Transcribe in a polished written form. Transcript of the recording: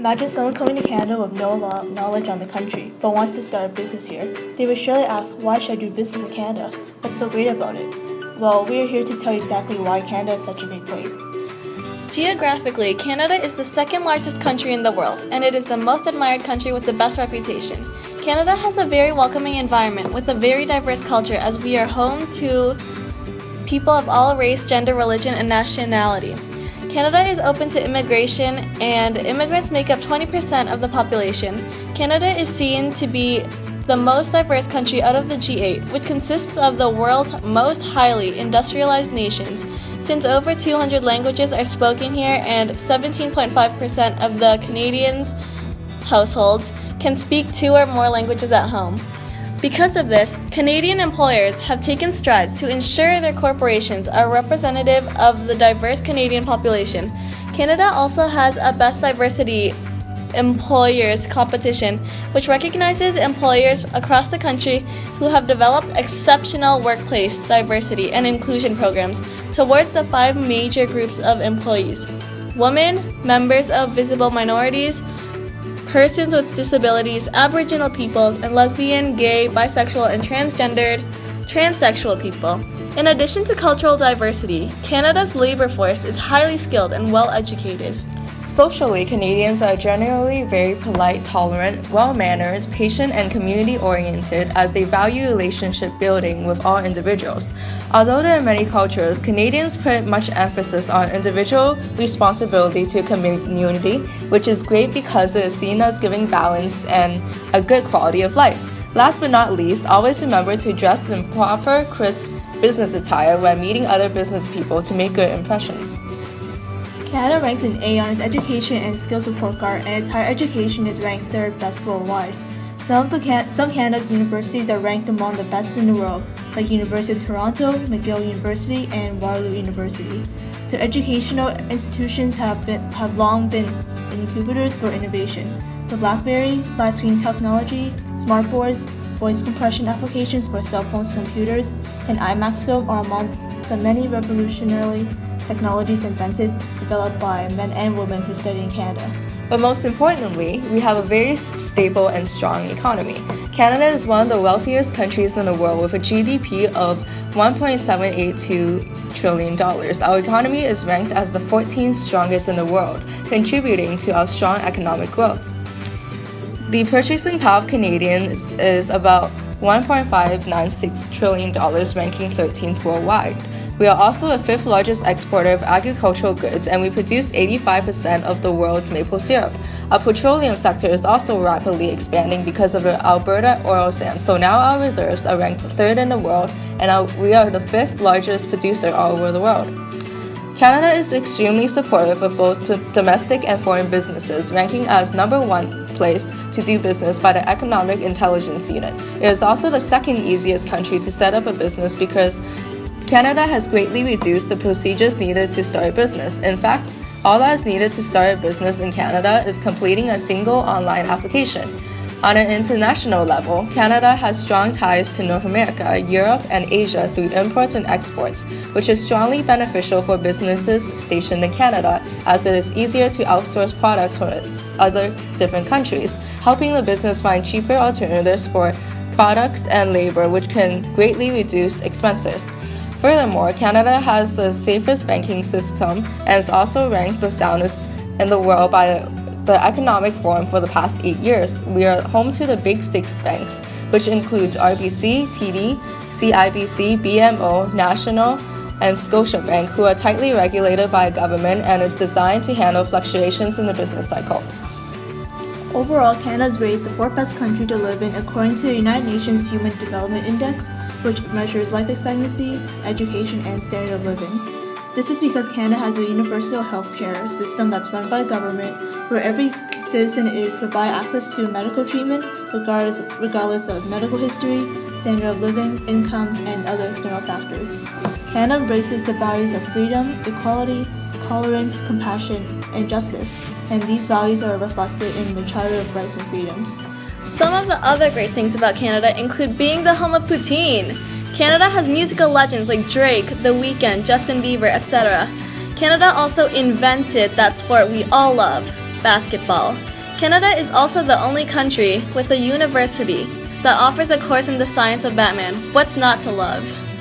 Imagine someone coming to Canada with no knowledge on the country, but wants to start a business here. They would surely ask, why should I do business in Canada? What's so great about it? Well, we are here to tell you exactly why Canada is such a great place. Geographically, Canada is the second largest country in the world, and it is the most admired country with the best reputation. Canada has a very welcoming environment with a very diverse culture, as we are home to people of all race, gender, religion, and nationality. Canada is open to immigration, and immigrants make up 20% of the population. Canada is seen to be the most diverse country out of the G8, which consists of the world's most highly industrialized nations, since over 200 languages are spoken here and 17.5% of the Canadians' households can speak 2 or more languages at home. Because of this, Canadian employers have taken strides to ensure their corporations are representative of the diverse Canadian population. Canada also has a Best Diversity Employers competition, which recognizes employers across the country who have developed exceptional workplace diversity and inclusion programs towards the 5 major groups of employees: women, members of visible minorities, persons with disabilities, Aboriginal peoples, and lesbian, gay, bisexual, and transsexual people. In addition to cultural diversity, Canada's labor force is highly skilled and well educated. Socially, Canadians are generally very polite, tolerant, well-mannered, patient, and community-oriented as they value relationship building with all individuals. Although there are many cultures, Canadians put much emphasis on individual responsibility to community, which is great because it is seen as giving balance and a good quality of life. Last but not least, always remember to dress in proper, crisp business attire when meeting other business people to make good impressions. Canada ranks an A on its education and skills report card, and its higher education is ranked 3rd best worldwide. Some Canada's universities are ranked among the best in the world, like University of Toronto, McGill University, and Waterloo University. Their educational institutions have long been incubators for innovation. The BlackBerry, flat screen technology, smartboards, voice compression applications for cell phones, computers, and IMAX film are among the many revolutionary technologies invented, developed by men and women who study in Canada. But most importantly, we have a very stable and strong economy. Canada is one of the wealthiest countries in the world with a GDP of $1.782 trillion. Our economy is ranked as the 14th strongest in the world, contributing to our strong economic growth. The purchasing power of Canadians is about $1.596 trillion, ranking 13th worldwide. We are also the 5th largest exporter of agricultural goods, and we produce 85% of the world's maple syrup. Our petroleum sector is also rapidly expanding because of the Alberta oil sands, so now our reserves are ranked 3rd in the world, and we are the 5th largest producer all over the world. Canada is extremely supportive of both domestic and foreign businesses, ranking as number 1 place to do business by the Economic Intelligence Unit. It is also the 2nd easiest country to set up a business because Canada has greatly reduced the procedures needed to start a business. In fact, all that is needed to start a business in Canada is completing a single online application. On an international level, Canada has strong ties to North America, Europe, and Asia through imports and exports, which is strongly beneficial for businesses stationed in Canada, as it is easier to outsource products from other different countries, helping the business find cheaper alternatives for products and labor, which can greatly reduce expenses. Furthermore, Canada has the safest banking system and is also ranked the soundest in the world by the Economic Forum for the past 8 years. We are home to the big six banks, which include RBC, TD, CIBC, BMO, National, and Scotiabank, who are tightly regulated by a government and is designed to handle fluctuations in the business cycle. Overall, Canada is rated the 4th best country to live in according to the United Nations Human Development Index, which measures life expectancies, education, and standard of living. This is because Canada has a universal healthcare system that's run by the government, where every citizen is provided access to medical treatment regardless of medical history, standard of living, income, and other external factors. Canada embraces the values of freedom, equality, tolerance, compassion, and justice, and these values are reflected in the Charter of Rights and Freedoms. Some of the other great things about Canada include being the home of poutine. Canada has musical legends like Drake, The Weeknd, Justin Bieber, etc. Canada also invented that sport we all love, basketball. Canada is also the only country with a university that offers a course in the science of Batman. What's not to love?